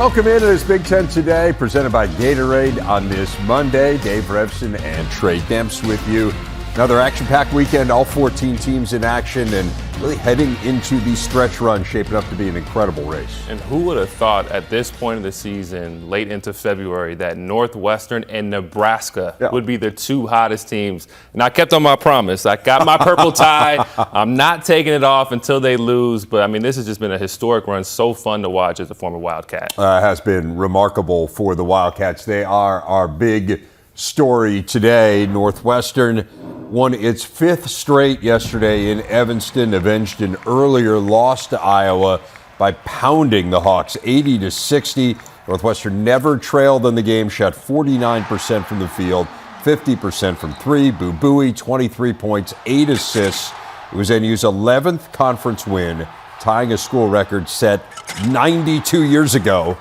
Welcome into this Big Ten Today, presented by Gatorade on this Monday. Dave Revson and Trey Demps with you. Another action-packed weekend, all 14 teams in action, and really heading into the stretch run, shaping up to be an incredible race. And who would have thought at this point of the season, late into February, that Northwestern and Nebraska would be the two hottest teams? And I kept on my promise. I got my purple tie. I'm not taking it off until they lose. But, I mean, this has just been a historic run. So fun to watch as a former Wildcat. It has been remarkable for the Wildcats. They are our big story today. Northwestern won its fifth straight yesterday in Evanston, avenged an earlier loss to Iowa by pounding the Hawks 80-60. Northwestern never trailed in the game, shot 49% from the field, 50% from three. Boo Buie, 23 points, 8 assists. It was NU's 11th conference win, tying a school record set 92 years ago.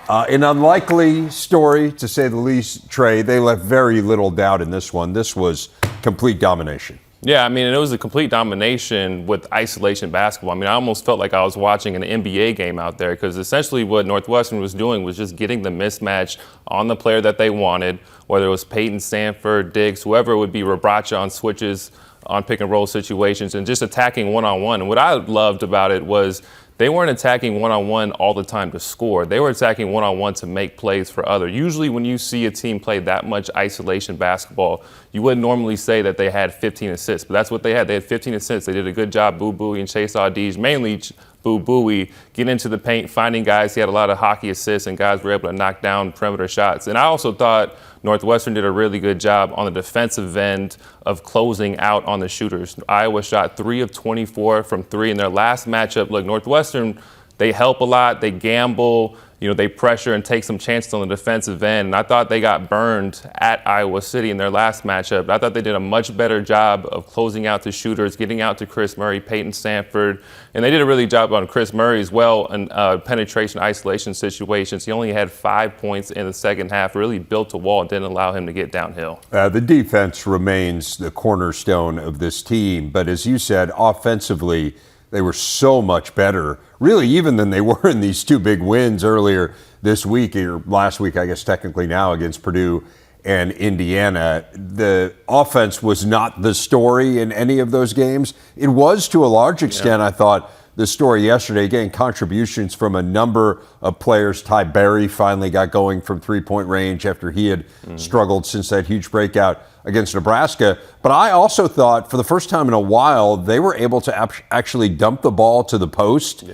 An unlikely story, to say the least, Trey. They left very little doubt in this one. This was complete domination. Yeah, I mean, it was a complete domination with isolation basketball. I mean, I almost felt like I was watching an NBA game out there, because essentially what Northwestern was doing was just getting the mismatch on the player that they wanted, whether it was Peyton Sanford, Diggs, whoever it would be, Rabracha on switches, on pick and roll situations, and just attacking one-on-one. And what I loved about it was they weren't attacking one-on-one all the time to score. They were attacking one-on-one to make plays for others. Usually when you see a team play that much isolation basketball, you wouldn't normally say that they had 15 assists, but that's what they had. They had 15 assists. They did a good job, Boo Buie and Chase Audige, mainly Boo Buie, getting into the paint, finding guys. He had a lot of hockey assists, and guys were able to knock down perimeter shots. And I also thought Northwestern did a really good job on the defensive end of closing out on the shooters. Iowa shot 3 of 24 from three in their last matchup. Look, Northwestern, they help a lot, they gamble, they pressure and take some chances on the defensive end. And I thought they got burned at Iowa City in their last matchup. I thought they did a much better job of closing out the shooters, getting out to Chris Murray, Peyton Sanford. And they did a really good job on Chris Murray as well in penetration isolation situations. He only had 5 points in the second half, really built a wall and didn't allow him to get downhill. The defense remains the cornerstone of this team. But as you said, offensively, they were so much better, really, even than they were in these two big wins earlier this week, or last week, I guess, technically now, against Purdue and Indiana. The offense was not the story in any of those games. It was, to a large extent, I thought, the story yesterday. Again, contributions from a number of players. Ty Berry finally got going from three-point range after he had struggled since that huge breakout against Nebraska. But I also thought, for the first time in a while, they were able to actually dump the ball to the post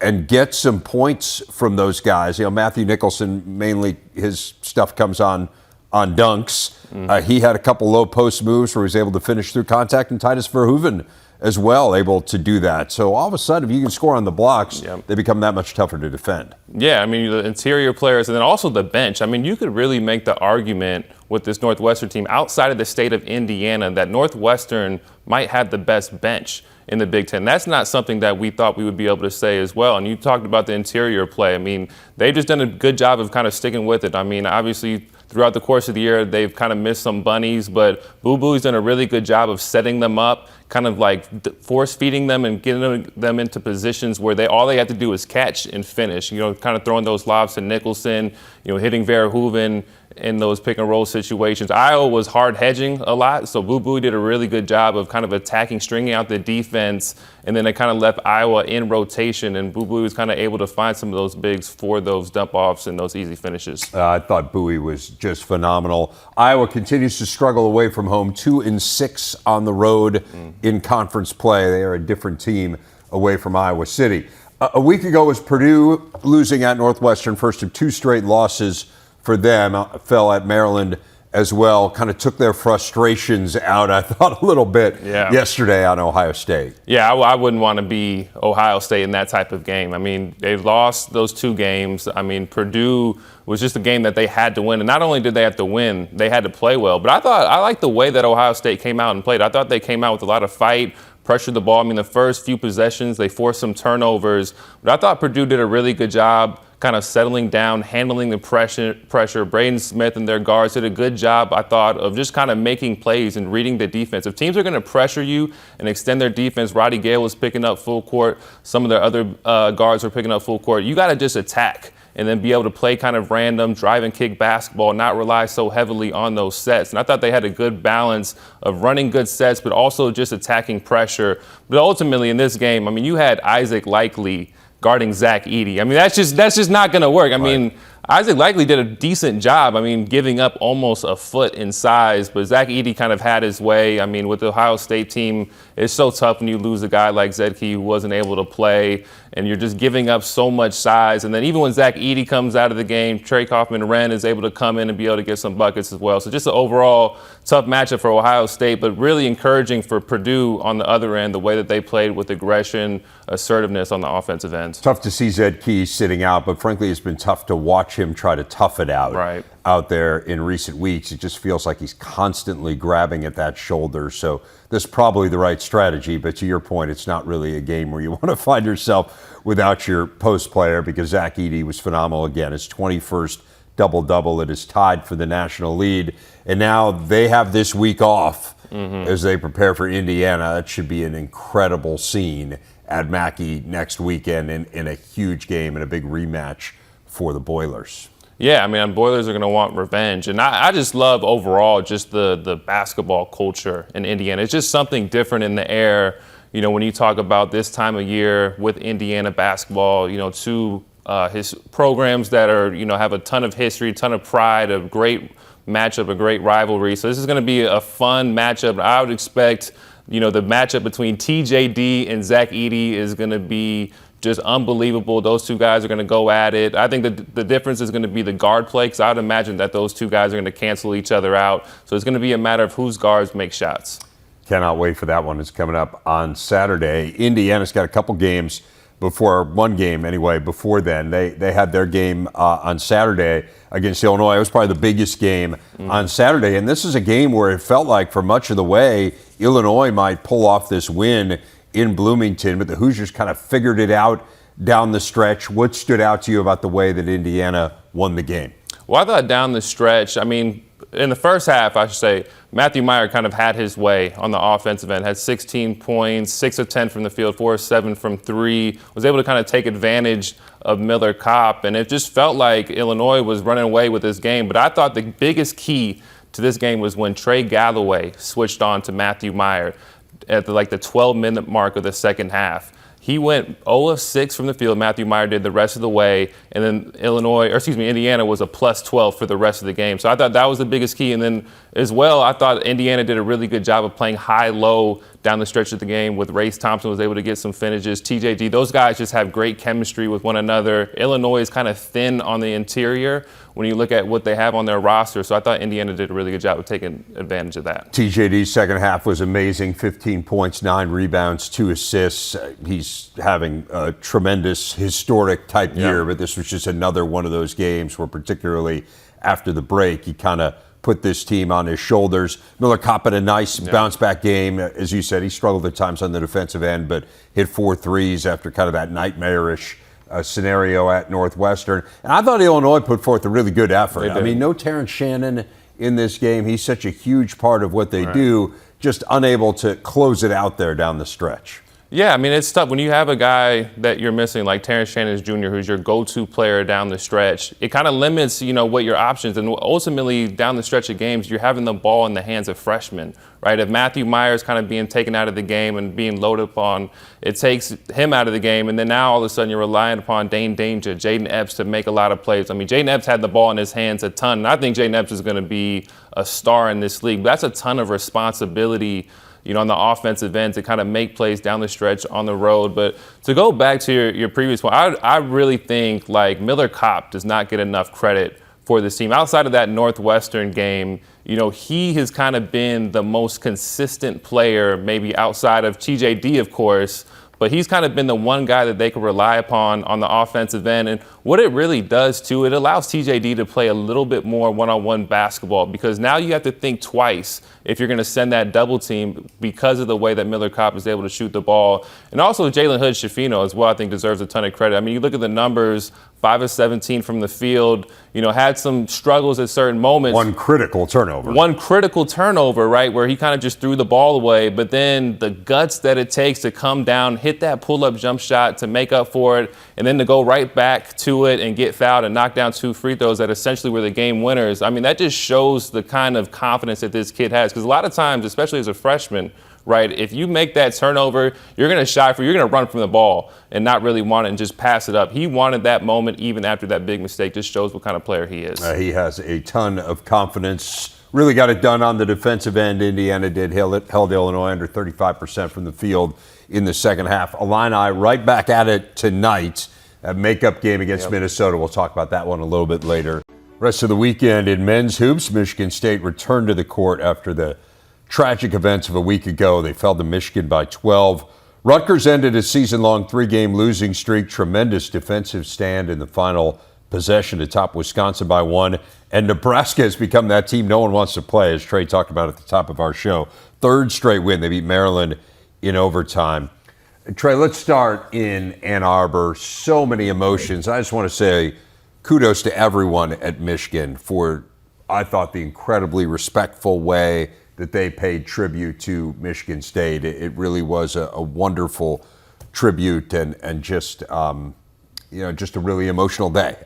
and get some points from those guys. Matthew Nicholson, mainly his stuff comes on dunks. He had a couple low post moves where he was able to finish through contact, and Titus Verhoeven as well, able to do that. So all of a sudden, if you can score on the blocks, they become that much tougher to defend. Yeah, I mean, the interior players and then also the bench. I mean, you could really make the argument with this Northwestern team outside of the state of Indiana that Northwestern might have the best bench in the Big Ten. That's not something that we thought we would be able to say as well. And you talked about the interior play. I mean, they've just done a good job of kind of sticking with it. I mean, obviously, throughout the course of the year, they've kind of missed some bunnies, but Boo Buie's done a really good job of setting them up, kind of like force feeding them and getting them into positions where all they have to do is catch and finish. Kind of throwing those lobs to Nicholson, hitting Verhoeven in those pick and roll situations. Iowa was hard hedging a lot, so Boo Buie did a really good job of kind of attacking, stringing out the defense, and then they kind of left Iowa in rotation, and Boo Buie was kind of able to find some of those bigs for those dump offs and those easy finishes. I thought Buie was just phenomenal. Iowa continues to struggle away from home, 2-6 on the road in conference play. They are a different team away from Iowa City. A week ago was Purdue losing at Northwestern, first of two straight losses for them. Fell at Maryland as well. Kind of took their frustrations out, I thought, a little bit yesterday on Ohio State. Yeah, I wouldn't want to be Ohio State in that type of game. I mean, they lost those two games. I mean, Purdue was just a game that they had to win. And not only did they have to win, they had to play well. But I liked the way that Ohio State came out and played. I thought they came out with a lot of fight, pressured the ball. I mean, the first few possessions, they forced some turnovers. But I thought Purdue did a really good job kind of settling down, handling the pressure. Braden Smith and their guards did a good job, I thought, of just kind of making plays and reading the defense. If teams are going to pressure you and extend their defense, Roddy Gale was picking up full court. Some of their other guards were picking up full court. You got to just attack and then be able to play kind of random drive and kick basketball, not rely so heavily on those sets. And I thought they had a good balance of running good sets, but also just attacking pressure. But ultimately in this game, I mean, you had Isaac Likely guarding Zach Edey. I mean, that's just not going to work. I mean, Isaac Likely did a decent job. I mean, giving up almost a foot in size, but Zach Edey kind of had his way. I mean, with the Ohio State team, it's so tough when you lose a guy like Zedke who wasn't able to play, and you're just giving up so much size. And then even when Zach Edey comes out of the game, Trey Kaufman-Renn is able to come in and be able to get some buckets as well. So just an overall tough matchup for Ohio State, but really encouraging for Purdue on the other end, the way that they played with aggression, assertiveness on the offensive end. Tough to see Zedke sitting out, but frankly, it's been tough to watch him try to tough it out out there in recent weeks. It just feels like he's constantly grabbing at that shoulder. So this is probably the right strategy, but to your point, it's not really a game where you want to find yourself without your post player, because Zach Edey was phenomenal again. His 21st double-double. It is tied for the national lead. And now they have this week off as they prepare for Indiana. That should be an incredible scene at Mackey next weekend in a huge game and a big rematch for the Boilers. Yeah, I mean, Boilers are going to want revenge. And I just love overall just the basketball culture in Indiana. It's just something different in the air. You know, when you talk about this time of year with Indiana basketball, you know, two his programs that are, you know, have a ton of history, a ton of pride, a great matchup, a great rivalry. So this is going to be a fun matchup. I would expect, you know, the matchup between TJD and Zach Edey is going to be just unbelievable. Those two guys are going to go at it. I think the difference is going to be the guard play, because I would imagine that those two guys are going to cancel each other out. So it's going to be a matter of whose guards make shots. Cannot wait for that one. It's coming up on Saturday. Indiana's got a couple games before, one game anyway, before then. They had their game on Saturday against Illinois. It was probably the biggest game on Saturday. And this is a game where it felt like for much of the way, Illinois might pull off this win in Bloomington, but the Hoosiers kind of figured it out down the stretch. What stood out to you about the way that Indiana won the game? Well, I thought down the stretch, I mean, in the first half, I should say, Matthew Meyer kind of had his way on the offensive end, had 16 points, 6 of 10 from the field, 4 of 7 from 3, was able to kind of take advantage of Miller Kopp, and it just felt like Illinois was running away with this game. But I thought the biggest key to this game was when Trey Galloway switched on to Matthew Meyer at the 12-minute mark of the second half. He went 0 of 6 from the field. Matthew Meyer did the rest of the way. And then Indiana was a plus 12 for the rest of the game. So I thought that was the biggest key. And then as well, I thought Indiana did a really good job of playing high-low down the stretch of the game with Race Thompson was able to get some finishes. TJD, those guys just have great chemistry with one another. Illinois is kind of thin on the interior when you look at what they have on their roster. So I thought Indiana did a really good job of taking advantage of that. TJD's second half was amazing. 15 points, 9 rebounds, 2 assists. He's having a tremendous historic type year, but this was just another one of those games where, particularly after the break, he kind of put this team on his shoulders. Miller Kopp had a nice bounce-back game. As you said, he struggled at times on the defensive end, but hit 4 threes after kind of that nightmarish scenario at Northwestern. And I thought Illinois put forth a really good effort. I mean, no Terrence Shannon in this game. He's such a huge part of what they do, just unable to close it out there down the stretch. Yeah, I mean, it's tough. When you have a guy that you're missing, like Terrence Shannon Jr., who's your go-to player down the stretch, it kind of limits, you know, what your options. And ultimately, down the stretch of games, you're having the ball in the hands of freshmen, right? If Matthew Meyer is kind of being taken out of the game and being loaded upon, it takes him out of the game. And then now, all of a sudden, you're relying upon Dane Danger, Jaden Epps to make a lot of plays. I mean, Jaden Epps had the ball in his hands a ton. And I think Jaden Epps is going to be a star in this league. But that's a ton of responsibility, you know, on the offensive end to kind of make plays down the stretch on the road. But to go back to your previous point, I really think like Miller Kopp does not get enough credit for this team. Outside of that Northwestern game, you know, he has kind of been the most consistent player, maybe outside of TJD, of course, but he's kind of been the one guy that they can rely upon on the offensive end. And what it really does, too, it allows TJD to play a little bit more one-on-one basketball, because now you have to think twice if you're going to send that double team because of the way that Miller Kopp is able to shoot the ball. And also Jalen Hood-Schifino as well, I think, deserves a ton of credit. I mean, you look at the numbers, 5 of 17 from the field, you know, had some struggles at certain moments. One critical turnover, right, where he kind of just threw the ball away. But then the guts that it takes to come down, hit hit that pull-up jump shot to make up for it, and then to go right back to it and get fouled and knock down 2 free throws that essentially were the game winners. I mean, that just shows the kind of confidence that this kid has. Because a lot of times, especially as a freshman, right, if you make that turnover, you're going to you're going to run from the ball and not really want it and just pass it up. He wanted that moment even after that big mistake. Just shows what kind of player he is. He has a ton of confidence. Really got it done on the defensive end. Indiana held Illinois under 35% from the field in the second half. Illini right back at it tonight. A makeup game against Minnesota. We'll talk about that one a little bit later. Rest of the weekend in men's hoops, Michigan State returned to the court after the tragic events of a week ago. They fell to Michigan by 12. Rutgers ended a season-long 3-game losing streak. Tremendous defensive stand in the final possession to top Wisconsin by 1. And Nebraska has become that team no one wants to play, as Trey talked about at the top of our show. 3rd straight win. They beat Maryland in overtime. Trey, let's start in Ann Arbor. So many emotions. I just want to say kudos to everyone at Michigan for, I thought, the incredibly respectful way that they paid tribute to Michigan State. It really was a wonderful tribute and just just a really emotional day.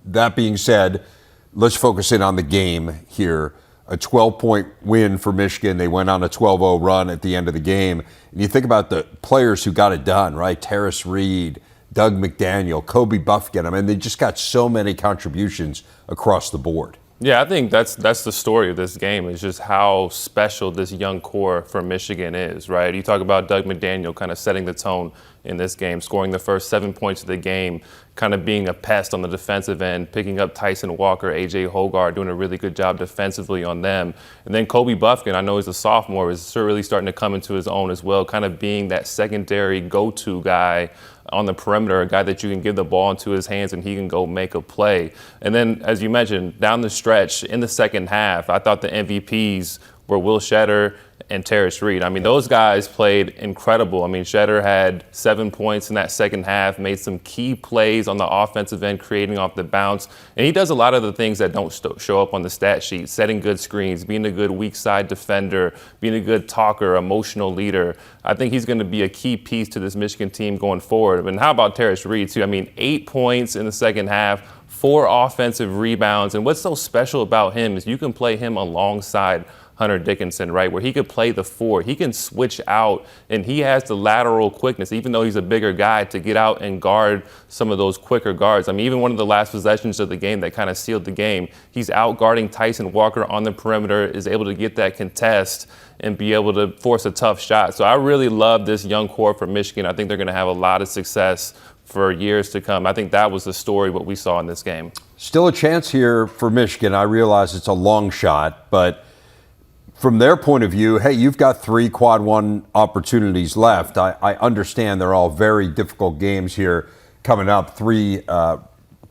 That being said, let's focus in on the game here. A 12-point win for Michigan. They went on a 12-0 run at the end of the game. And you think about the players who got it done, right? Terrace Reed, Doug McDaniel, Kobe Buffkin. I mean, they just got so many contributions across the board. Yeah, I think that's the story of this game, is just how special this young core for Michigan is, right? You talk about Doug McDaniel kind of setting the tone in this game, scoring the first 7 points of the game, kind of being a pest on the defensive end, picking up Tyson Walker, A.J. Hogarth, doing a really good job defensively on them. And then Kobe Buffkin, I know he's a sophomore, is really starting to come into his own as well, kind of being that secondary go-to guy on the perimeter, a guy that you can give the ball into his hands and he can go make a play. And then, as you mentioned, down the stretch in the second half, I thought the MVPs were Will Shetter and Terrace Reed. I mean, those guys played incredible. I mean, Shetter had 7 points in that second half, made some key plays on the offensive end, creating off the bounce. And he does a lot of the things that don't show up on the stat sheet, setting good screens, being a good weak side defender, being a good talker, emotional leader. I think he's going to be a key piece to this Michigan team going forward. And how about Terrace Reed, too? I mean, 8 points in the second half, 4 offensive rebounds. And what's so special about him is you can play him alongside Hunter Dickinson, right, where he could play the 4. He can switch out, and he has the lateral quickness, even though he's a bigger guy, to get out and guard some of those quicker guards. I mean, even one of the last possessions of the game that kind of sealed the game, he's out guarding Tyson Walker on the perimeter, is able to get that contest and be able to force a tough shot. So I really love this young core for Michigan. I think they're going to have a lot of success for years to come. I think that was the story, what we saw in this game. Still a chance here for Michigan. I realize it's a long shot, but from their point of view, hey, you've got 3 quad 1 opportunities left. I understand they're all very difficult games here coming up, 3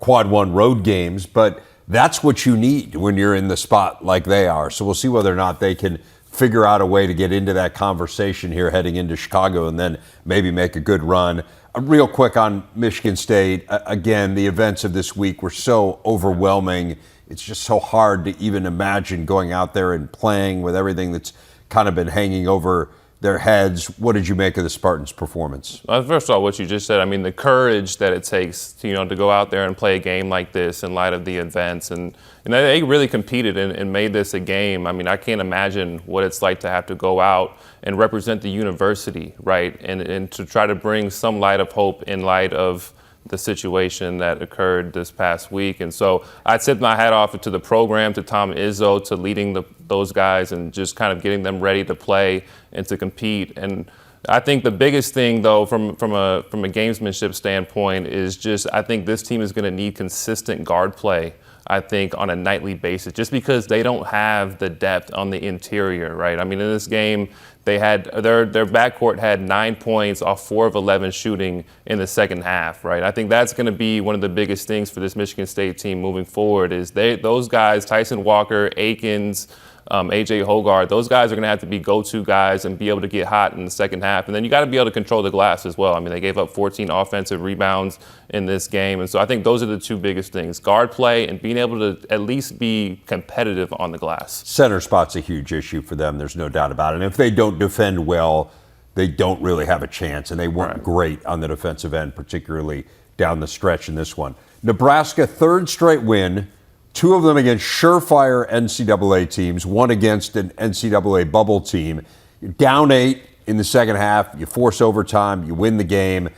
quad 1 road games, but that's what you need when you're in the spot like they are. So we'll see whether or not they can figure out a way to get into that conversation here heading into Chicago and then maybe make a good run. Real quick on Michigan State, again, the events of this week were so overwhelming. It's just so hard to even imagine going out there and playing with everything that's kind of been hanging over their heads. What did you make of the Spartans' performance? First of all, what you just said, I mean, the courage that it takes to, to go out there and play a game like this in light of the events. And they really competed and made this a game. I mean, I can't imagine what it's like to have to go out and represent the university, right? And to try to bring some light of hope in light of the situation that occurred this past week. And so I'd tip my hat off to the program, to Tom Izzo, to leading those guys and just kind of getting them ready to play and to compete. And I think the biggest thing, though, from a gamesmanship standpoint is just I think this team is going to need consistent guard play, I think, on a nightly basis, just because they don't have the depth on the interior, right? I mean, in this game, they had their backcourt had 9 points off 4 of 11 shooting in the second half, right? I think that's going to be one of the biggest things for this Michigan State team moving forward is those guys, Tyson Walker, Akins, A.J. Hogarth, those guys are going to have to be go-to guys and be able to get hot in the second half. And then you got to be able to control the glass as well. I mean, they gave up 14 offensive rebounds in this game. And so I think those are the 2 biggest things, guard play and being able to at least be competitive on the glass. Center spot's a huge issue for them. There's no doubt about it. And if they don't defend well, they don't really have a chance, and they weren't great on the defensive end, particularly down the stretch in this one. Nebraska, third straight win, two of them against surefire NCAA teams, one against an NCAA bubble team. You're down 8 in the second half, you force overtime, you win the game.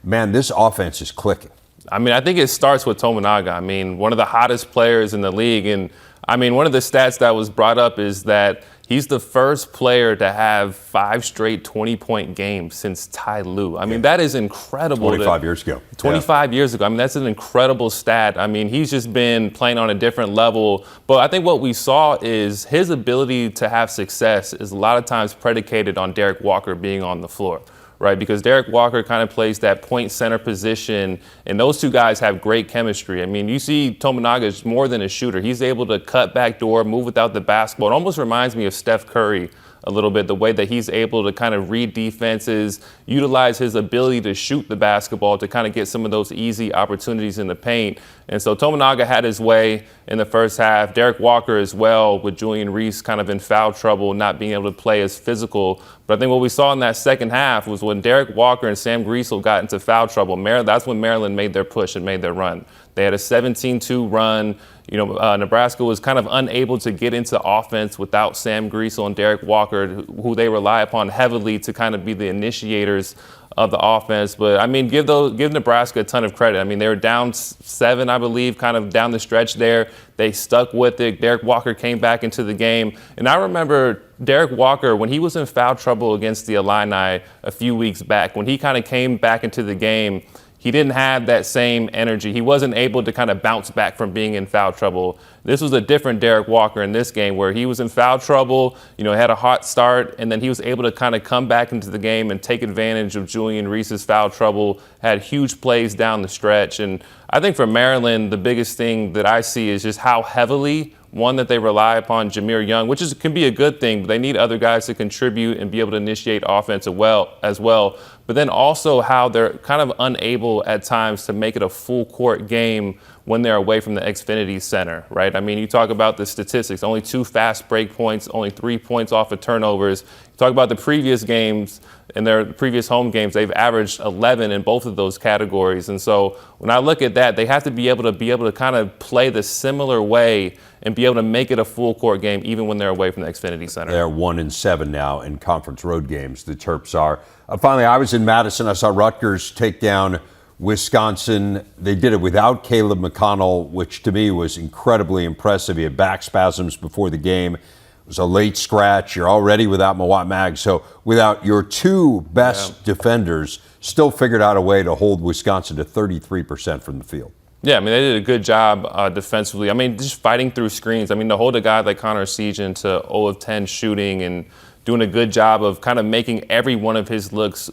Man, this offense is clicking. I mean, I think it starts with Tominaga. I mean, one of the hottest players in the league. And I mean, one of the stats that was brought up is that he's the first player to have 5 straight 20-point games since Ty Lue. I mean, that is incredible. 25 years ago. 25 years ago. I mean, that's an incredible stat. I mean, he's just been playing on a different level. But I think what we saw is his ability to have success is a lot of times predicated on Derek Walker being on the floor. Right, because Derek Walker kind of plays that point center position, and those two guys have great chemistry. I mean, you see Tominaga is more than a shooter. He's able to cut back door, move without the basketball. It almost reminds me of Steph Curry a little bit, the way that he's able to kind of read defenses, utilize his ability to shoot the basketball to kind of get some of those easy opportunities in the paint. And so Tominaga had his way in the first half. Derek Walker as well, with Julian Reese kind of in foul trouble, not being able to play as physical. But I think what we saw in that second half was when Derek Walker and Sam Griesel got into foul trouble, that's when Maryland made their push and made their run. They had a 17-2 run. Nebraska was kind of unable to get into offense without Sam Griesel and Derek Walker, who they rely upon heavily to kind of be the initiators of the offense. But I mean, give Nebraska a ton of credit. I mean, they were down 7, I believe, kind of down the stretch there. They stuck with it. Derek Walker came back into the game. And I remember Derek Walker, when he was in foul trouble against the Illini a few weeks back, when he kind of came back into the game, he didn't have that same energy. He wasn't able to kind of bounce back from being in foul trouble. This was a different Derek Walker in this game where he was in foul trouble, had a hot start, and then he was able to kind of come back into the game and take advantage of Julian Reese's foul trouble, had huge plays down the stretch. And I think for Maryland, the biggest thing that I see is just how heavily, one, that they rely upon Jahmir Young, which can be a good thing, but they need other guys to contribute and be able to initiate offense as well. But then also how they're kind of unable at times to make it a full court game when they're away from the Xfinity Center, right? I mean, you talk about the statistics, only 2 fast break points, only 3 points off of turnovers. You talk about the previous games, in their previous home games, they've averaged 11 in both of those categories. And so when I look at that, they have to be able to kind of play the similar way and be able to make it a full court game even when they're away from the Xfinity Center. They're 1-7 now in conference road games, the Terps are. Finally, I was in Madison. I saw Rutgers take down Wisconsin. They did it without Caleb McConnell, which to me was incredibly impressive. He had back spasms before the game. It was a late scratch. You're already without Mawot Mag. So without your 2 best defenders, still figured out a way to hold Wisconsin to 33% from the field. Yeah, I mean, they did a good job defensively. I mean, just fighting through screens. I mean, to hold a guy like Connor Seagen to 0 of 10 shooting and doing a good job of kind of making every one of his looks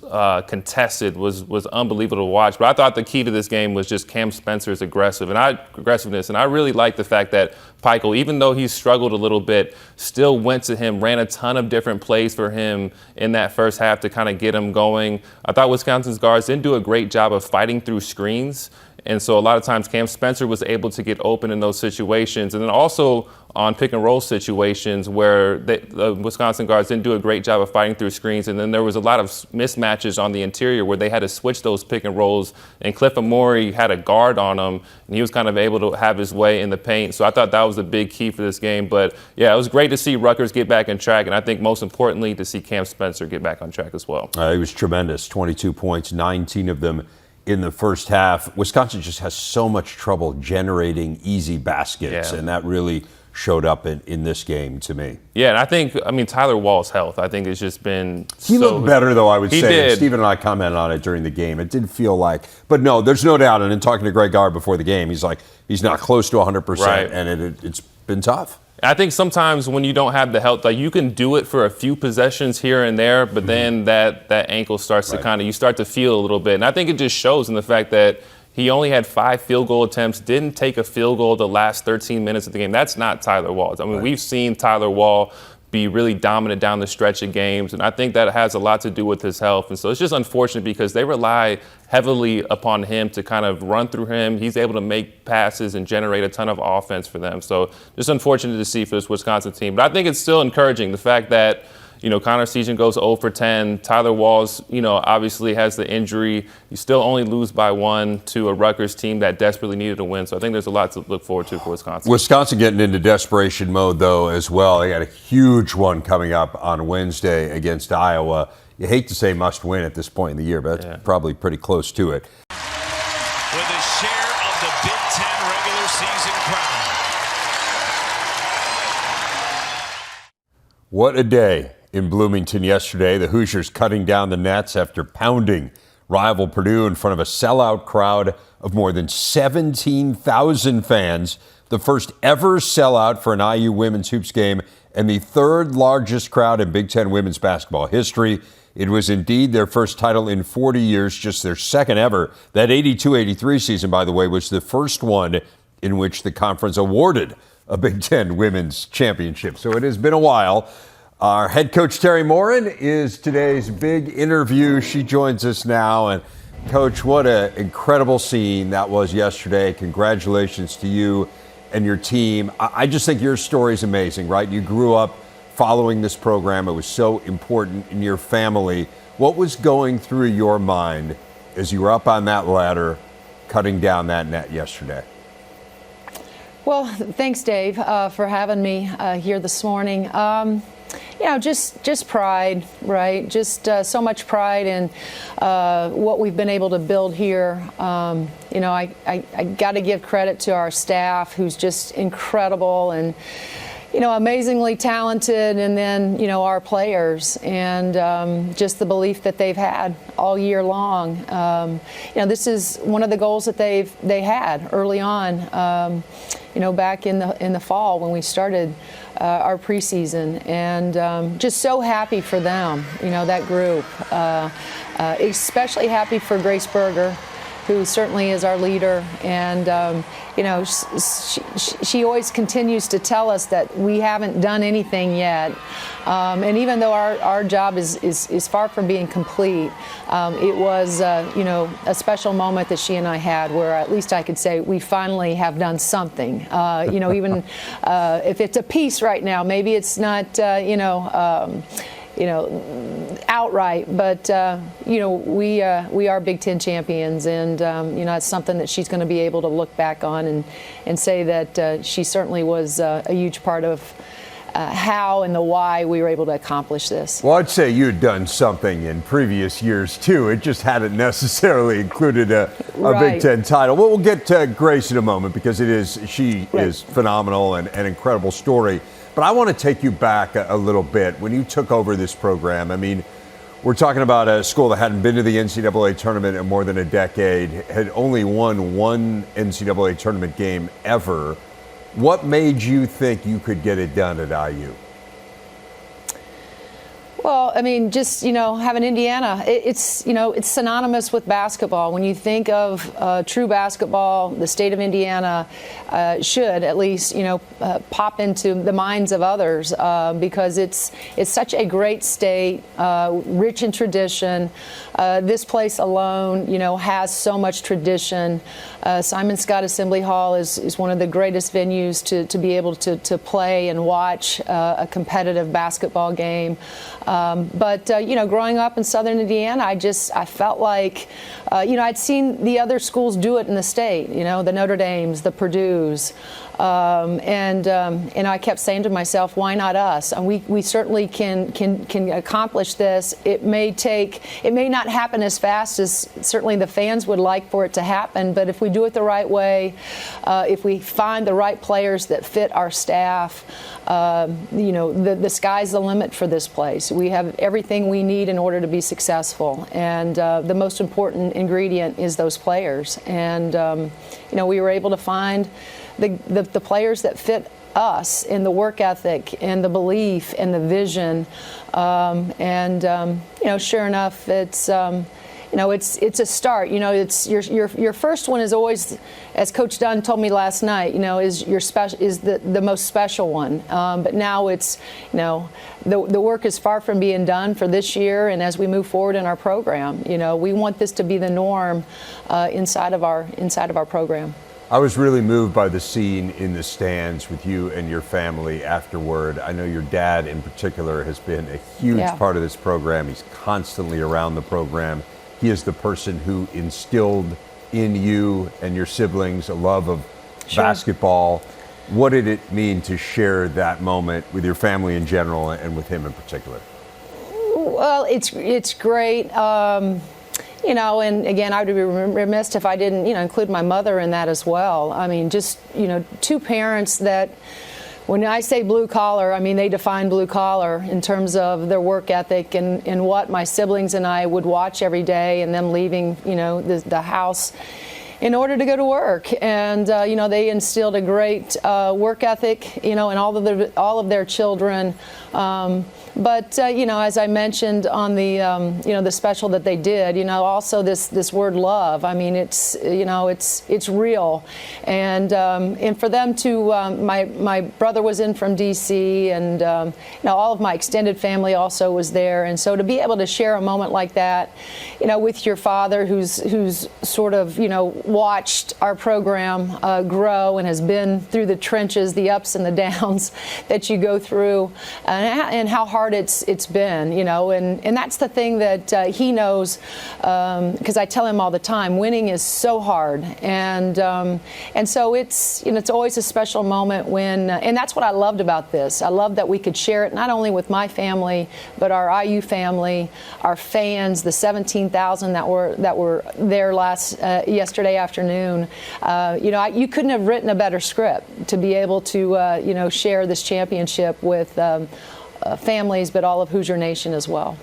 contested was unbelievable to watch. But I thought the key to this game was just Cam Spencer's aggressiveness. And I really like the fact that Pikiell, even though he struggled a little bit, still went to him, ran a ton of different plays for him in that first half to kind of get him going. I thought Wisconsin's guards didn't do a great job of fighting through screens. And so a lot of times Cam Spencer was able to get open in those situations. And then also on pick and roll situations where the Wisconsin guards didn't do a great job of fighting through screens. And then there was a lot of mismatches on the interior where they had to switch those pick and rolls. And Cliff Amore had a guard on him, and he was kind of able to have his way in the paint. So I thought that was a big key for this game. But yeah, it was great to see Rutgers get back on track. And I think most importantly, to see Cam Spencer get back on track as well. He was tremendous. 22 points, 19 of them in the first half. Wisconsin just has so much trouble generating easy baskets, and that really showed up in this game to me. Yeah, and I mean, Tyler Wall's health, I think, has just been He looked better, though, I would say. Did. Stephen and I commented on it during the game. It did feel like, but no, there's no doubt. And in talking to Greg Gard before the game, he's like, he's not close to 100%, and it's been tough. I think sometimes when you don't have the health, like you can do it for a few possessions here and there, but then that ankle starts to kind of, you start to feel a little bit. And I think it just shows in the fact that he only had 5 field goal attempts, didn't take a field goal the last 13 minutes of the game. That's not Tyler Wall. I mean, we've seen Tyler Wall be really dominant down the stretch of games, and I think that has a lot to do with his health. And so it's just unfortunate because they rely heavily upon him to kind of run through him. He's able to make passes and generate a ton of offense for them. So just unfortunate to see for this Wisconsin team. But I think it's still encouraging, the fact that Connor Seaton goes 0 for 10. Tyler Walls, obviously has the injury. You still only lose by 1 to a Rutgers team that desperately needed a win. So I think there's a lot to look forward to for Wisconsin. Wisconsin getting into desperation mode, though, as well. They got a huge one coming up on Wednesday against Iowa. You hate to say must win at this point in the year, but that's probably pretty close to it. With a share of the Big Ten regular season crown. What a day in Bloomington yesterday. The Hoosiers cutting down the nets after pounding rival Purdue in front of a sellout crowd of more than 17,000 fans. The first ever sellout for an IU women's hoops game and the third largest crowd in Big Ten women's basketball history. It was indeed their first title in 40 years, just their second ever. That 82-83 season, by the way, was the first one in which the conference awarded a Big Ten women's championship. So it has been a while. Our head coach, Teri Moren, is today's big interview. She joins us now. And, Coach, what an incredible scene that was yesterday. Congratulations to you and your team. I just think your story is amazing, right? You grew up following this program. It was so important in your family. What was going through your mind as you were up on that ladder, cutting down that net yesterday? Well, thanks, Dave, for having me here this morning. Just pride, right? Just so much pride in what we've been able to build here. I got to give credit to our staff, who's just incredible and amazingly talented, and then our players and just the belief that they've had all year long. This is one of the goals that they had early on. Back in the fall when we started our preseason, and just so happy for them, that group. Especially happy for Grace Berger, who certainly is our leader, and she always continues to tell us that we haven't done anything yet, and even though our job is far from being complete, it was a special moment that she and I had, where at least I could say we finally have done something. Even if it's a piece right now, maybe it's not outright, but we are Big Ten champions, and it's something that she's going to be able to look back on and say that she certainly was a huge part of how and the why we were able to accomplish this. Well, I'd say you had done something in previous years too. It just hadn't necessarily included a Big Ten title. Well, we'll get to Grace in a moment, because she is phenomenal and an incredible story. But I want to take you back a little bit. When you took over this program, I mean, we're talking about a school that hadn't been to the NCAA tournament in more than a decade, had only won one NCAA tournament game ever. What made you think you could get it done at IU? Well, I mean, just, having Indiana, it's synonymous with basketball. When you think of true basketball, the state of Indiana should at least, pop into the minds of others, because it's such a great state, rich in tradition. This place alone, has so much tradition. Simon Scott Assembly Hall is one of the greatest venues to be able to play and watch a competitive basketball game. But growing up in Southern Indiana, I felt like, I'd seen the other schools do it in the state, the Notre Dames, the Purdues. And I kept saying to myself, why not us? And we certainly can accomplish this. It may not happen as fast as certainly the fans would like for it to happen, but if we do it the right way, if we find the right players that fit our staff, the sky's the limit for this place. We have everything we need in order to be successful, and the most important ingredient is those players. And we were able to find the players that fit us in the work ethic and the belief and the vision, sure enough, it's a start. It's your first one is always, as Coach Dunn told me last night, is the most special one. But now it's, the work is far from being done for this year, and as we move forward in our program, we want this to be the norm inside of our program. I was really moved by the scene in the stands with you and your family afterward. I know your dad in particular has been a huge part of this program. He's constantly around the program. He is the person who instilled in you and your siblings a love of basketball. What did it mean to share that moment with your family in general and with him in particular? Well, it's great. You know, and again, I would be remiss if I didn't, include my mother in that as well. I mean, just, two parents that, when I say blue collar, I mean, they define blue collar in terms of their work ethic and what my siblings and I would watch every day, and them leaving, the house in order to go to work. And, they instilled a great work ethic, in all of their children. But as I mentioned on the, the special that they did, also this word love. I mean, it's real. And for them to, my brother was in from D.C. and, all of my extended family also was there. And so to be able to share a moment like that, with your father who's sort of, watched our program grow and has been through the trenches, the ups and the downs that you go through, and how hard it's been, and that's the thing that he knows, because I tell him all the time, winning is so hard, and so it's always a special moment when, and that's what I loved about this. I loved that we could share it not only with my family, but our IU family, our fans, the 17,000 that were there yesterday afternoon. You couldn't have written a better script to be able to share this championship with families, but all of Hoosier Nation as well.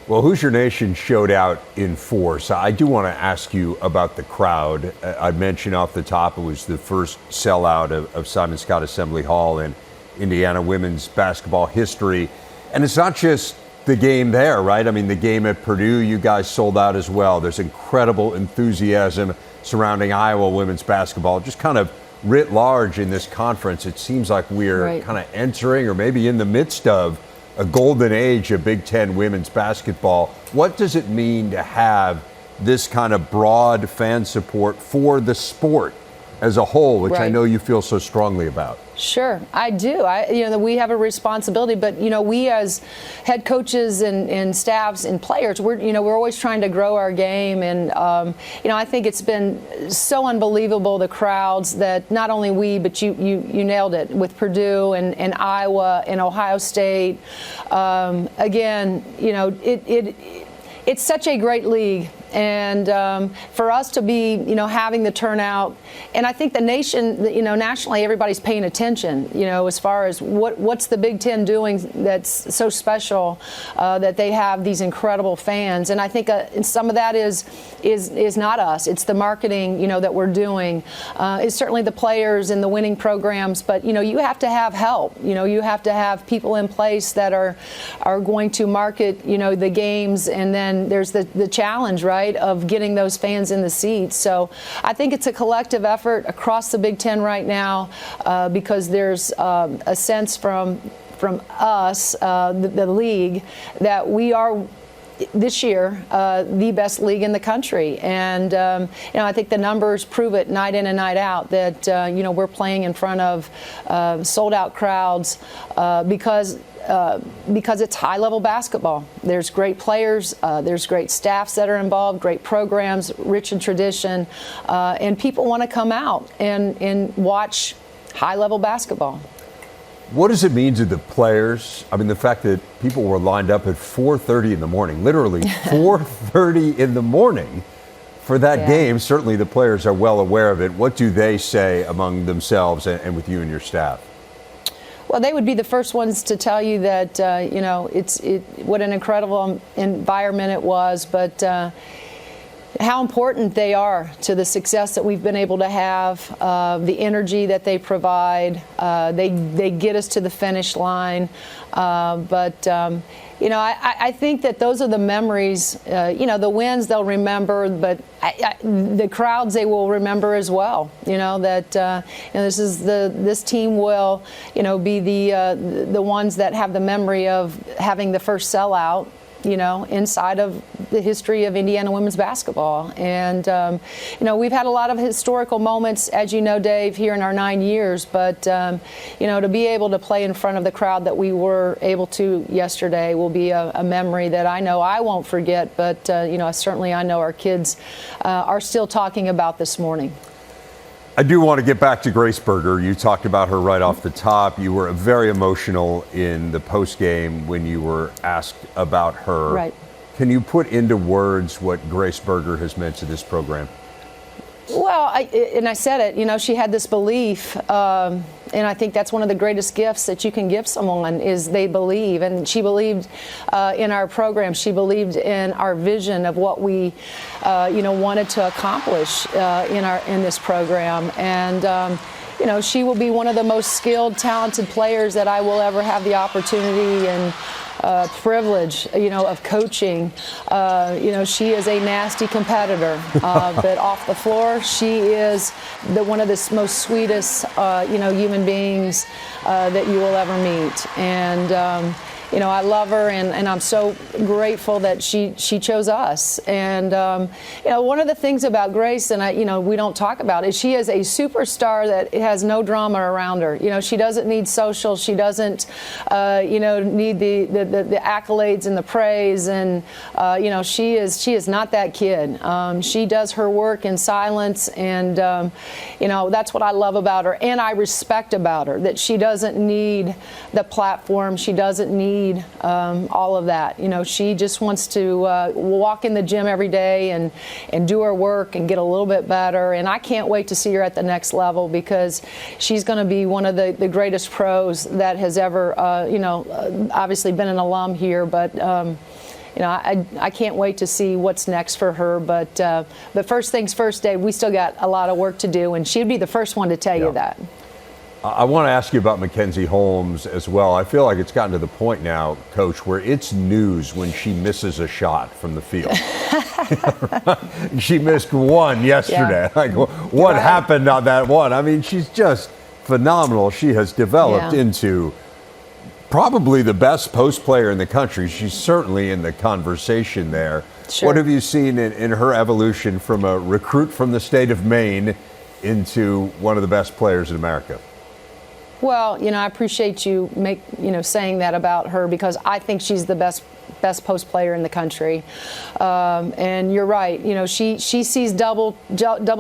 Well, Hoosier Nation showed out in force. I do want to ask you about the crowd. I mentioned off the top it was the first sellout of Simon Skjodt Assembly Hall in Indiana women's basketball history. And it's not just the game there, right? I mean, the game at Purdue, you guys sold out as well. There's incredible enthusiasm surrounding Iowa women's basketball, just kind of writ large in this conference. It seems like we're kind of entering, or maybe in the midst of, a golden age of Big Ten women's basketball. What does it mean to have this kind of broad fan support for the sport as a whole, which I know you feel so strongly about? Sure, I do. We have a responsibility, but we as head coaches and staffs and players, we're always trying to grow our game, and I think it's been so unbelievable, the crowds that not only we, but you nailed it with Purdue and Iowa and Ohio State. Again, it's such a great league. And for us to be, having the turnout, and I think the nation, nationally, everybody's paying attention, as far as what's the Big Ten doing that's so special that they have these incredible fans. And I think some of that is not us. It's the marketing, that we're doing. It's certainly the players and the winning programs, but you have to have help. You have to have people in place that are going to market, the games, and then there's the challenge, right, of getting those fans in the seats. So I think it's a collective effort across the Big Ten right now, because there's a sense from us, the league, that we are this year the best league in the country. And I think the numbers prove it night in and night out that we're playing in front of sold out crowds because it's high-level basketball. There's great players, there's great staffs that are involved, great programs, rich in tradition, and people want to come out and watch high-level basketball. What does it mean to the players? I mean, the fact that people were lined up at 4:30 in the morning, literally 4:30 in the morning for that game. Certainly the players are well aware of it. What do they say among themselves and with you and your staff? Well, they would be the first ones to tell you that, what an incredible environment it was, but how important they are to the success that we've been able to have, the energy that they provide. They get us to the finish line. I think that those are the memories. The wins they'll remember, but the crowds they will remember as well. This team will, be the ones that have the memory of having the first sellout, inside of the history of Indiana women's basketball. And, we've had a lot of historical moments, as you know, Dave, here in our 9 years. But, to be able to play in front of the crowd that we were able to yesterday will be a memory that I know I won't forget. But, certainly I know our kids are still talking about this morning. I do want to get back to Grace Berger. You talked about her right off the top. You were very emotional in the postgame when you were asked about her. Right. Can you put into words what Grace Berger has meant to this program? Well, I said it, she had this belief, and I think that's one of the greatest gifts that you can give someone is they believe. And she believed in our program. She believed in our vision of what we, wanted to accomplish in this program. And, she will be one of the most skilled, talented players that I will ever have the opportunity and privilege, of coaching. She is a nasty competitor, but off the floor, she is one of the most sweetest, human beings that you will ever meet. And, I love her, and I'm so grateful that she chose us. And, one of the things about Grace, and we don't talk about it, she is a superstar that has no drama around her. She doesn't need social. She doesn't, need the accolades and the praise. And, she is not that kid. She does her work in silence, and, that's what I love about her, and I respect about her, that she doesn't need the platform. She doesn't need all of that. She just wants to walk in the gym every day and do her work and get a little bit better. And I can't wait to see her at the next level because she's going to be one of the greatest pros that has ever, obviously been an alum here. But I can't wait to see what's next for her. But first things first, Dave, we still got a lot of work to do, and she'd be the first one to tell you that. I want to ask you about Mackenzie Holmes as well. I feel like it's gotten to the point now, Coach, where it's news when she misses a shot from the field. She missed one yesterday. Yeah. What happened on that one? I mean, she's just phenomenal. She has developed into probably the best post player in the country. She's certainly in the conversation there. Sure. What have you seen in her evolution from a recruit from the state of Maine into one of the best players in America? Well, I appreciate you saying that about her because I think she's the best post player in the country. And you're right. She sees double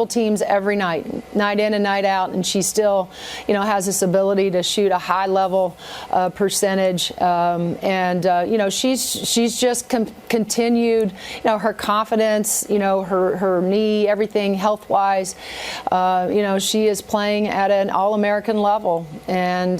teams every night, night in and night out, and she still, has this ability to shoot a high level percentage. She's just continued, her confidence, her knee, everything health wise. She is playing at an All-American level, and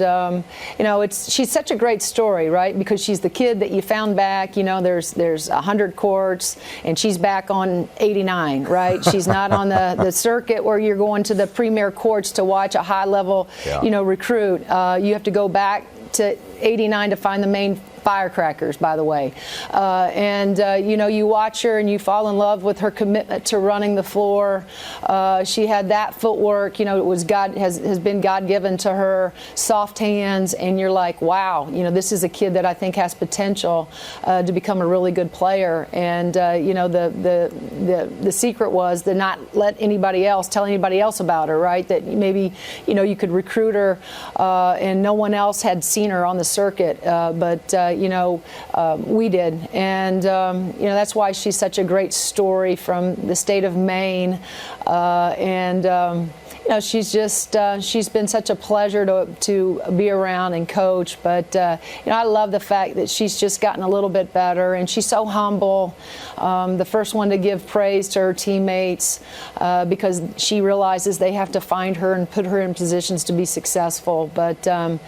she's such a great story, right? Because she's the kid that you found back. There's 100 courts, and she's back on 89, right? She's not on the circuit where you're going to the premier courts to watch a high-level, recruit. You have to go back to 89 to find the main firecrackers, by the way. You watch her and you fall in love with her commitment to running the floor. She had that footwork, it was has been God-given to her, soft hands, and you're like, wow, this is a kid that I think has potential to become a really good player. And, the secret was to not let tell anybody else about her, right? That maybe, you could recruit her and no one else had seen her on the circuit, but we did. And, that's why she's such a great story from the state of Maine. She's been such a pleasure to be around and coach. But, I love the fact that she's just gotten a little bit better, and she's so humble. The first one to give praise to her teammates because she realizes they have to find her and put her in positions to be successful. But,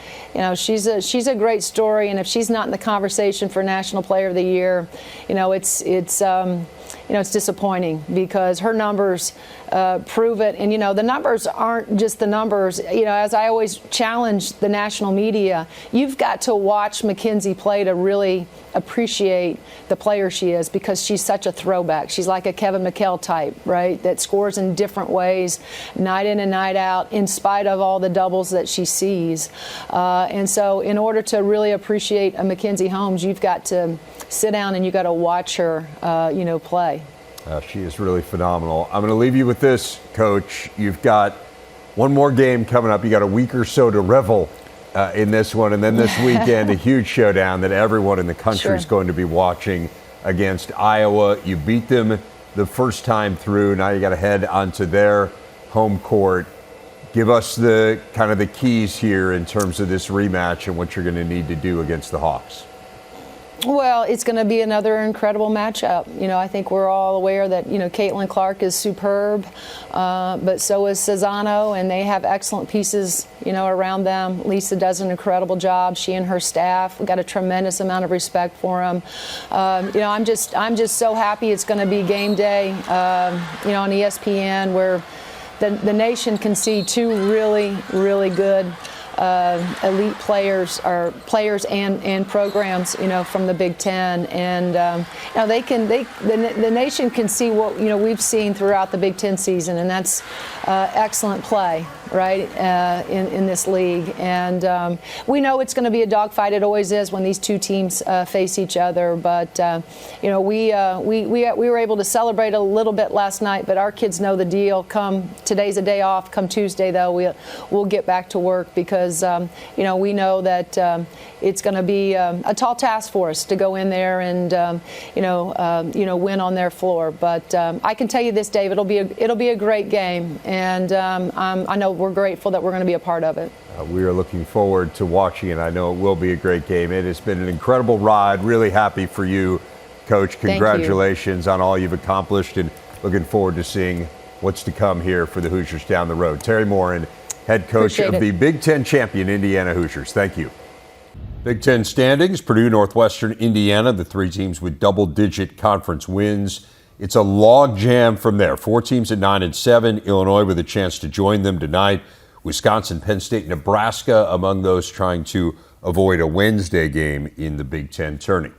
she's a great story, and if she's not in the conversation for National Player of the Year, it's disappointing because her numbers prove it. And, the numbers aren't just the numbers. As I always challenge the national media, you've got to watch Mackenzie play to really appreciate the player she is, because she's such a throwback. She's like a Kevin McHale type, right, that scores in different ways, night in and night out, in spite of all the doubles that she sees. And so in order to really appreciate a Mackenzie Holmes, you've got to sit down and you've got to watch her, play. She is really phenomenal. I'm going to leave you with this, Coach. You've got one more game coming up. You got a week or so to revel in this one, and then this weekend, a huge showdown that everyone in the country is going to be watching against Iowa. You beat them the first time through. Now you got to head onto their home court. Give us the kind of the keys here in terms of this rematch and what you're going to need to do against the Hawks. Well, it's going to be another incredible matchup. I think we're all aware that, Caitlin Clark is superb, but so is Cesano, and they have excellent pieces, around them. Lisa does an incredible job. She and her staff. We've got a tremendous amount of respect for them. I'm just so happy it's going to be game day, on ESPN, where the nation can see two really, really good elite players and programs, from the Big Ten, and now the nation can see what we've seen throughout the Big Ten season, and that's excellent play, right, in this league. And we know it's going to be a dogfight. It always is when these two teams face each other. But we were able to celebrate a little bit last night, but our kids know the deal. Today's a day off. Come Tuesday, though, we'll get back to work, because we know that it's going to be a tall task for us to go in there and win on their floor. But I can tell you this, Dave, it'll be a great game, and I know we're grateful that we're going to be a part of it. We are looking forward to watching it. I know it will be a great game. It has been an incredible ride. Really happy for you, Coach. Congratulations on all you've accomplished, and looking forward to seeing what's to come here for the Hoosiers down the road. Teri Moren, head coach of the Big Ten champion Indiana Hoosiers. Thank you. Big Ten standings: Purdue, Northwestern, Indiana, the three teams with double-digit conference wins. It's a log jam from there. Four teams at 9 and 7. Illinois with a chance to join them tonight. Wisconsin, Penn State, Nebraska among those trying to avoid a Wednesday game in the Big Ten tourney.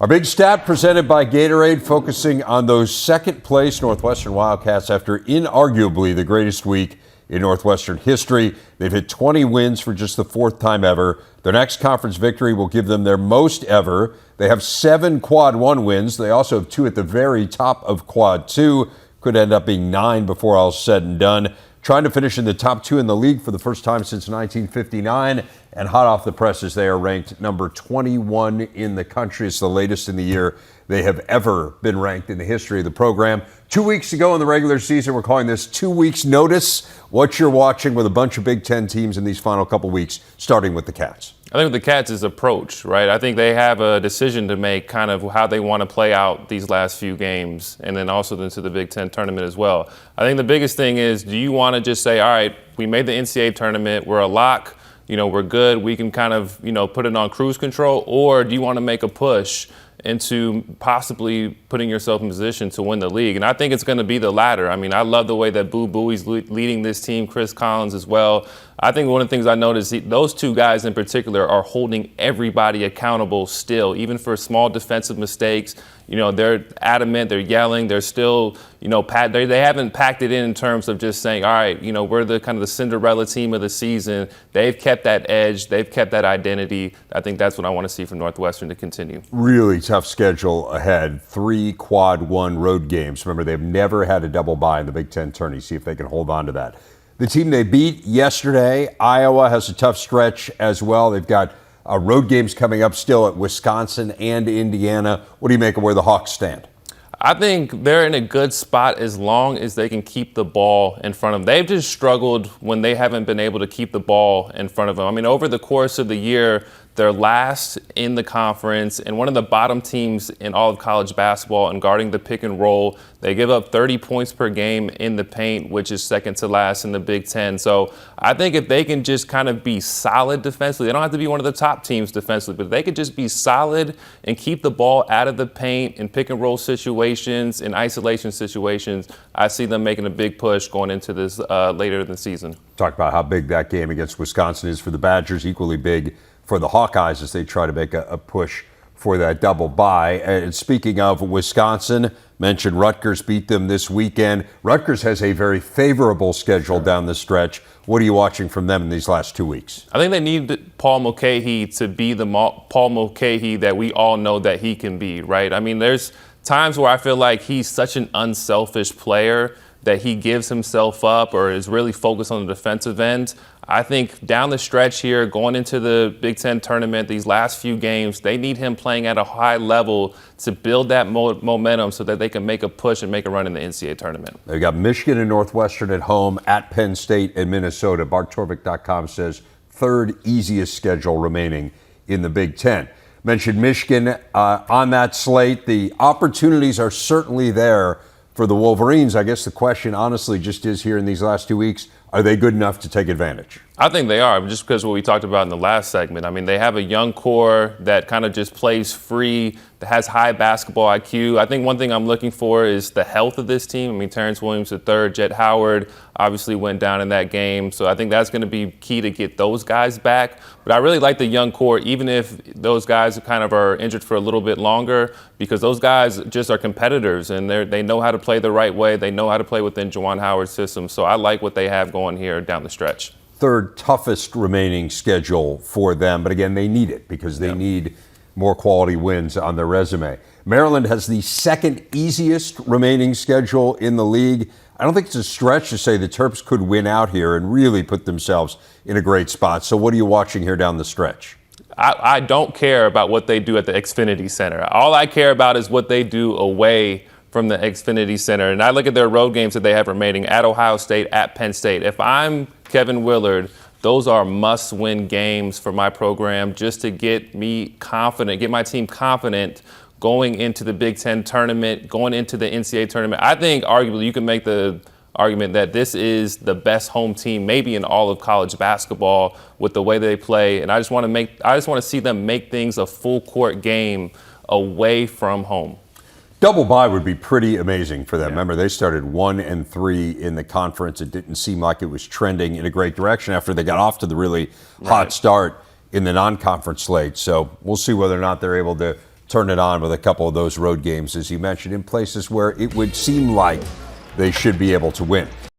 Our big stat presented by Gatorade, focusing on those second-place Northwestern Wildcats after inarguably the greatest week in Northwestern history. They've hit 20 wins for just the fourth time ever. Their next conference victory will give them their most ever. They have 7 Quad 1 wins. They also have 2 at the very top of Quad 2. Could end up being 9 before all's said and done. Trying to finish in the top 2 in the league for the first time since 1959. And hot off the presses, they are ranked number 21 in the country. It's the latest in the year they have ever been ranked in the history of the program. 2 weeks ago in the regular season, we're calling this 2 weeks notice. What you're watching with a bunch of Big Ten teams in these final couple weeks, starting with the Cats. I think with the Cats is approach, right? I think they have a decision to make, kind of how they want to play out these last few games, and then also into the Big Ten tournament as well. I think the biggest thing is, do you want to just say, all right, we made the NCAA tournament, we're a lock, we're good, we can kind of, put it on cruise control, or do you want to make a push into possibly putting yourself in position to win the league? And I think it's going to be the latter. I mean, I love the way that Boo Booey's leading this team, Chris Collins as well. I think one of the things I noticed, those two guys in particular are holding everybody accountable still, even for small defensive mistakes. They're adamant, they're yelling, they're still, they haven't packed it in terms of just saying, all right, we're the kind of the Cinderella team of the season. They've kept that edge, they've kept that identity. I think that's what I want to see from Northwestern to continue. Really tough schedule ahead. 3 Quad 1 road games. Remember, they've never had a double bye in the Big Ten tourney. See if they can hold on to that. The team they beat yesterday, Iowa, has a tough stretch as well. They've got road games coming up still at Wisconsin and Indiana. What do you make of where the Hawks stand? I think they're in a good spot as long as they can keep the ball in front of them. They've just struggled when they haven't been able to keep the ball in front of them. I mean, over the course of the year, they're last in the conference and one of the bottom teams in all of college basketball in guarding the pick and roll. They give up 30 points per game in the paint, which is second to last in the Big Ten. So I think if they can just kind of be solid defensively, they don't have to be one of the top teams defensively, but if they could just be solid and keep the ball out of the paint in pick and roll situations, in isolation situations, I see them making a big push going into this later in the season. Talk about how big that game against Wisconsin is for the Badgers, equally big for the Hawkeyes as they try to make a push for that double bye. And speaking of Wisconsin, mentioned Rutgers beat them this weekend. Rutgers has a very favorable schedule down the stretch. What are you watching from them in these last 2 weeks? I think they need Paul Mulcahy to be the Paul Mulcahy that we all know that he can be, right? I mean, there's times where I feel like he's such an unselfish player that he gives himself up or is really focused on the defensive end. I think down the stretch here, going into the Big Ten tournament, these last few games, they need him playing at a high level to build that momentum so that they can make a push and make a run in the NCAA tournament. They've got Michigan and Northwestern at home, at Penn State and Minnesota. BartTorvik.com says third easiest schedule remaining in the Big Ten. Mentioned Michigan on that slate. The opportunities are certainly there for the Wolverines. I guess the question honestly just is here in these last 2 weeks, are they good enough to take advantage? I think they are, just because of what we talked about in the last segment. I mean, they have a young core that kind of just plays free, that has high basketball IQ. I think one thing I'm looking for is the health of this team. I mean, Terrence Williams III, Jet Howard obviously went down in that game. So I think that's going to be key to get those guys back. But I really like the young core, even if those guys kind of are injured for a little bit longer, because those guys just are competitors and they know how to play the right way. They know how to play within Juwan Howard's system. So I like what they have going here down the stretch. Third toughest remaining schedule for them, but again, they need it because they need more quality wins on their resume. Maryland has the second easiest remaining schedule in the league. I don't think it's a stretch to say the Terps could win out here and really put themselves in a great spot. So what are you watching here down the stretch? I don't care about what they do at the Xfinity Center. All I care about is what they do away from the Xfinity Center. And I look at their road games that they have remaining at Ohio State, at Penn State. If I'm Kevin Willard, those are must-win games for my program just to get me confident, get my team confident going into the Big Ten tournament, going into the NCAA tournament. I think arguably you can make the argument that this is the best home team maybe in all of college basketball with the way they play. And I just want to see them make things a full court game away from home. Double bye would be pretty amazing for them. Yeah. Remember, they started 1-3 in the conference. It didn't seem like it was trending in a great direction after they got off to the really hot start in the non-conference slate. So we'll see whether or not they're able to turn it on with a couple of those road games, as you mentioned, in places where it would seem like they should be able to win.